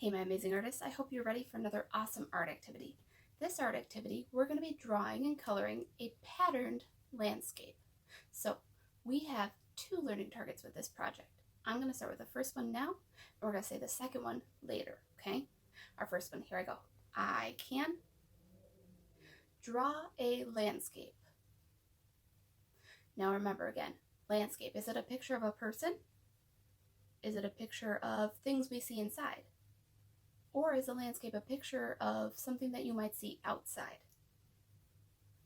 Hey my amazing artists, I hope you're ready for another awesome art activity. This art activity, we're going to be drawing and coloring a patterned landscape. So we have two learning targets with this project. I'm going to start with the first one now, and we're going to say the second one later, okay? Our first one, here I go. I can draw a landscape. Now remember again, landscape, is it a picture of a person? Is it a picture of things we see inside? Or is a landscape a picture of something that you might see outside?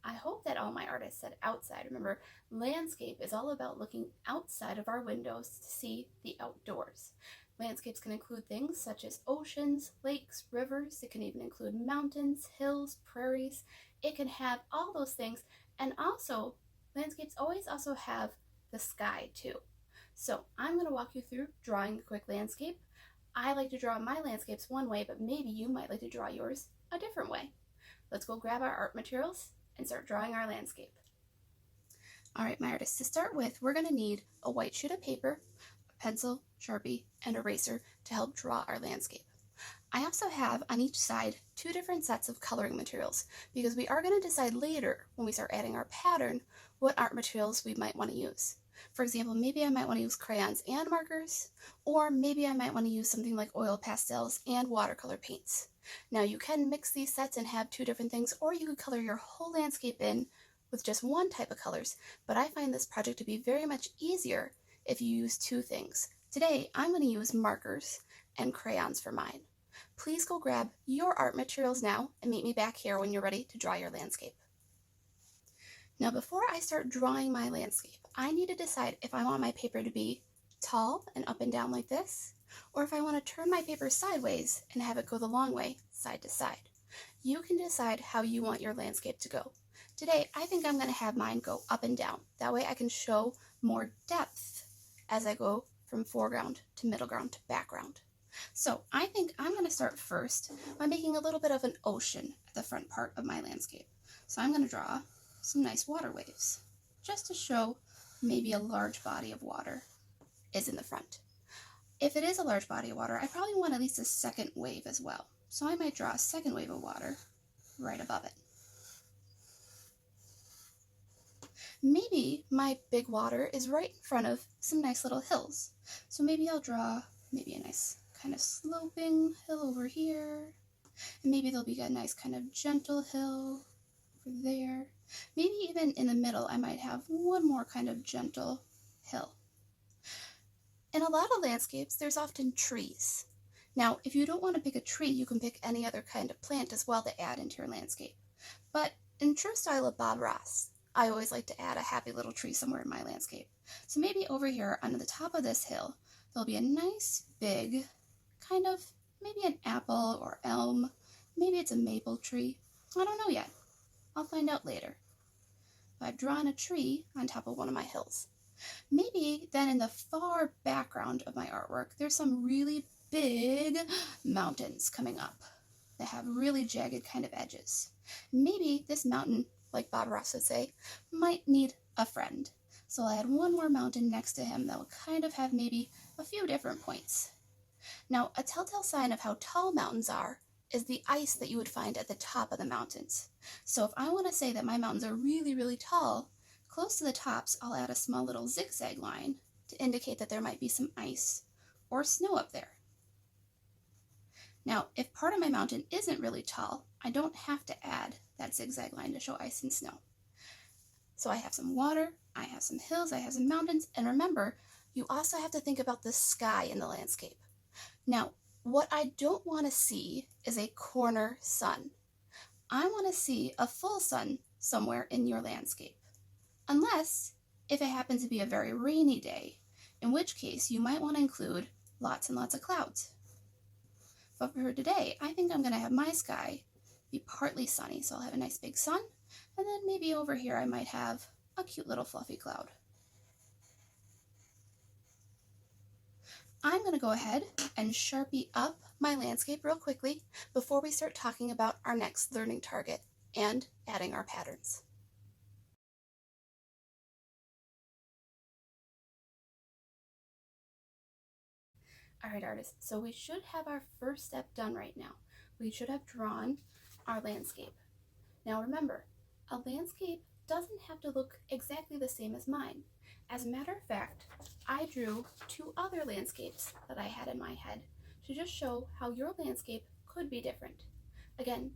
I hope that all my artists said outside. Remember, landscape is all about looking outside of our windows to see the outdoors. Landscapes can include things such as oceans, lakes, rivers. It can even include mountains, hills, prairies. It can have all those things. And also, landscapes always also have the sky too. So I'm going to walk you through drawing a quick landscape. I like to draw my landscapes one way, but maybe you might like to draw yours a different way. Let's go grab our art materials and start drawing our landscape. All right, my artists, to start with, we're going to need a white sheet of paper, a pencil, Sharpie, and eraser to help draw our landscape. I also have on each side two different sets of coloring materials because we are going to decide later when we start adding our pattern what art materials we might want to use. For example, maybe I might want to use crayons and markers, or maybe I might want to use something like oil pastels and watercolor paints. Now you can mix these sets and have two different things, or you could color your whole landscape in with just one type of colors, but I find this project to be very much easier if you use two things. Today, I'm going to use markers and crayons for mine. Please go grab your art materials now and meet me back here when you're ready to draw your landscape. Now before I start drawing my landscape, I need to decide if I want my paper to be tall and up and down like this, or if I want to turn my paper sideways and have it go the long way, side to side. You can decide how you want your landscape to go. Today, I think I'm going to have mine go up and down. That way I can show more depth as I go from foreground to middle ground to background. So I think I'm going to start first by making a little bit of an ocean at the front part of my landscape. So I'm going to draw some nice water waves, just to show maybe a large body of water is in the front. If it is a large body of water, I probably want at least a second wave as well. So I might draw a second wave of water right above it. Maybe my big water is right in front of some nice little hills. So maybe I'll draw maybe a nice kind of sloping hill over here. And maybe there'll be a nice kind of gentle hill over there. Maybe even in the middle, I might have one more kind of gentle hill. In a lot of landscapes, there's often trees. Now, if you don't want to pick a tree, you can pick any other kind of plant as well to add into your landscape. But in true style of Bob Ross, I always like to add a happy little tree somewhere in my landscape. So maybe over here on the top of this hill, there'll be a nice big kind of maybe an apple or elm. Maybe it's a maple tree. I don't know yet. I'll find out later. I've drawn a tree on top of one of my hills. Maybe then in the far background of my artwork, there's some really big mountains coming up that have really jagged kind of edges. Maybe this mountain, like Bob Ross would say, might need a friend. So I'll add one more mountain next to him that will kind of have maybe a few different points. Now, a telltale sign of how tall mountains are is the ice that you would find at the top of the mountains. So if I want to say that my mountains are really, really tall, close to the tops, I'll add a small little zigzag line to indicate that there might be some ice or snow up there. Now, if part of my mountain isn't really tall, I don't have to add that zigzag line to show ice and snow. So I have some water, I have some hills, I have some mountains, and remember, you also have to think about the sky in the landscape. Now, what I don't want to see is a corner sun. I want to see a full sun somewhere in your landscape. Unless if it happens to be a very rainy day, in which case you might want to include lots and lots of clouds. But for today, I think I'm going to have my sky be partly sunny, so I'll have a nice big sun, and then maybe over here I might have a cute little fluffy cloud. I'm going to go ahead and Sharpie up my landscape real quickly before we start talking about our next learning target and adding our patterns. All right, artists, so we should have our first step done right now. We should have drawn our landscape. Now remember, a landscape doesn't have to look exactly the same as mine. As a matter of fact, I drew two other landscapes that I had in my head to just show how your landscape could be different. Again,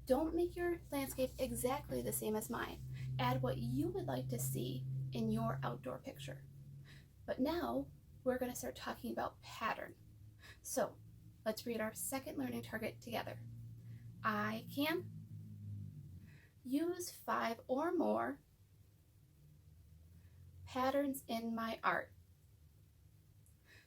don't make your landscape exactly the same as mine. Add what you would like to see in your outdoor picture. But now we're going to start talking about pattern. So let's read our second learning target together. I can use 5 or more patterns in my art.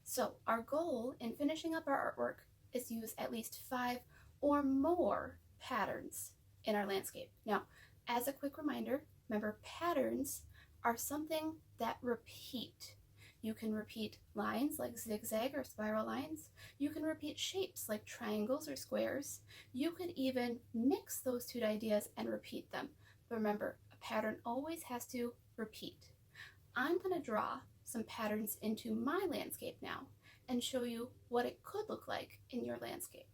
So our goal in finishing up our artwork is to use at least 5 or more patterns in our landscape. Now, as a quick reminder, remember patterns are something that repeat. You can repeat lines like zigzag or spiral lines. You can repeat shapes like triangles or squares. You could even mix those two ideas and repeat them. But remember, a pattern always has to repeat. I'm going to draw some patterns into my landscape now and show you what it could look like in your landscape.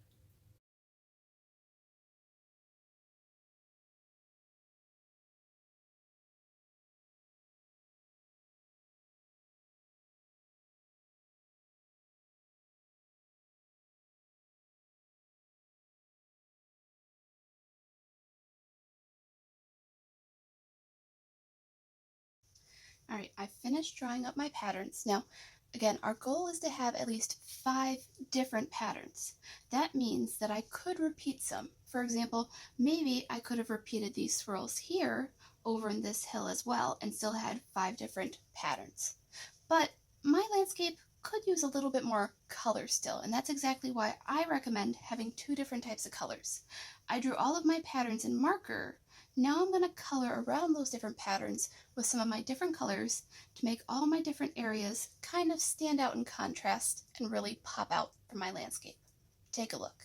All right, I finished drawing up my patterns. Now, again, our goal is to have at least 5 different patterns. That means that I could repeat some. For example, maybe I could have repeated these swirls here over in this hill as well and still had 5 different patterns. But my landscape could use a little bit more color still, and that's exactly why I recommend having 2 different types of colors. I drew all of my patterns in marker. Now I'm going to color around those different patterns with some of my different colors to make all my different areas kind of stand out in contrast and really pop out from my landscape. Take a look.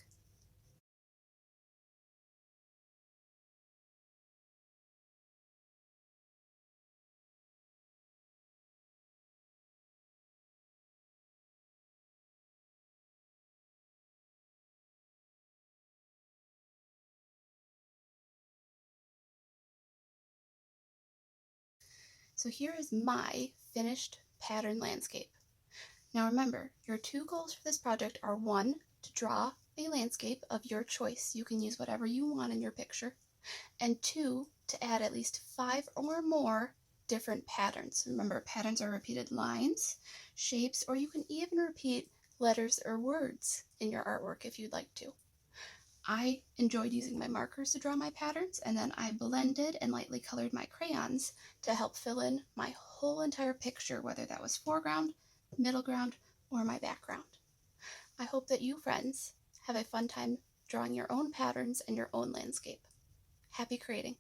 So here is my finished pattern landscape. Now remember, your 2 goals for this project are 1, to draw a landscape of your choice. You can use whatever you want in your picture. And 2, to add at least 5 or more different patterns. Remember, patterns are repeated lines, shapes, or you can even repeat letters or words in your artwork if you'd like to. I enjoyed using my markers to draw my patterns, and then I blended and lightly colored my crayons to help fill in my whole entire picture, whether that was foreground, middle ground, or my background. I hope that you, friends, have a fun time drawing your own patterns and your own landscape. Happy creating!